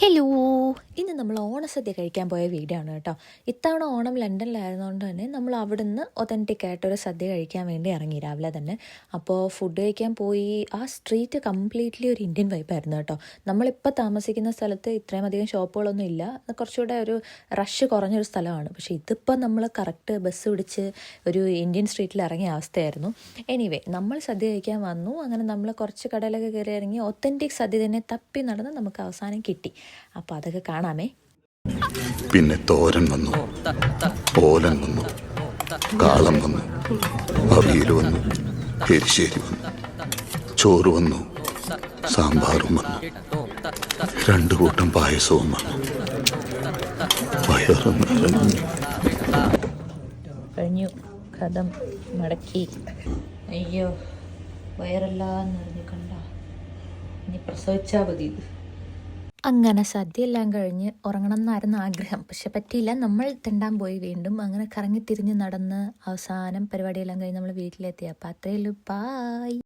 Hello, ഇന്ന് നമ്മൾ ഓണസദ്യ കഴിക്കാൻ പോയ വീഡിയോ ആണ് കേട്ടോ. ഇത്തവണ ഓണം ലണ്ടനിലായിരുന്നതുകൊണ്ട് തന്നെ നമ്മൾ അവിടുന്ന് ഒതൻറ്റിക് ആയിട്ടൊരു സദ്യ കഴിക്കാൻ വേണ്ടി ഇറങ്ങി രാവിലെ തന്നെ. അപ്പോൾ ഫുഡ് കഴിക്കാൻ പോയി. ആ സ്ട്രീറ്റ് കംപ്ലീറ്റ്ലി ഒരു ഇന്ത്യൻ വൈബായിരുന്നു കേട്ടോ. നമ്മളിപ്പോൾ താമസിക്കുന്ന സ്ഥലത്ത് ഇത്രയും അധികം ഷോപ്പുകളൊന്നും ഇല്ല, കുറച്ചുകൂടെ ഒരു റഷ് കുറഞ്ഞൊരു സ്ഥലമാണ്. പക്ഷേ ഇതിപ്പോൾ നമ്മൾ കറക്റ്റ് ബസ് പിടിച്ച് ഒരു ഇന്ത്യൻ സ്ട്രീറ്റിൽ ഇറങ്ങിയ അവസ്ഥയായിരുന്നു. എനിവേ, നമ്മൾ സദ്യ കഴിക്കാൻ വന്നു. അങ്ങനെ നമ്മൾ കുറച്ച് കടയിലൊക്കെ കയറി ഇറങ്ങി ഒത്തൻറ്റിക് സദ്യ തന്നെ തപ്പി നടന്ന് നമുക്ക് അവസാനം കിട്ടി. അപ്പോൾ അതൊക്കെ കാണാമേ. പിന്നെ തോരൻ വന്നു, ഓലൻ വന്നു, കാളം വന്നു, അവിയൽ വന്നു, എരിശ്ശേരി വന്നു, ചോറ് വന്നു, സാമ്പാറും വന്നു, 2 കൂട്ടം പായസവും വന്നു. വയറും നിറഞ്ഞു. കഴിഞ്ഞു, കഥം മടക്കി. അയ്യോ, വയറെല്ലാം നിറഞ്ഞു. കണ്ട, ഇനി പ്രസവിച്ചാൽ മതി. അങ്ങനെ സദ്യ എല്ലാം കഴിഞ്ഞ് ഉറങ്ങണം എന്നായിരുന്നു ആഗ്രഹം. പക്ഷെ പറ്റിയില്ല. നമ്മൾ തെണ്ടാൻ പോയി വീണ്ടും. അങ്ങനെ കറങ്ങിത്തിരിഞ്ഞ് നടന്ന് അവസാനം പരിപാടിയെല്ലാം കഴിഞ്ഞ് നമ്മൾ വീട്ടിലെത്തി. അപ്പോൾ അത്രയേ ഉള്ളൂ. ബായ്.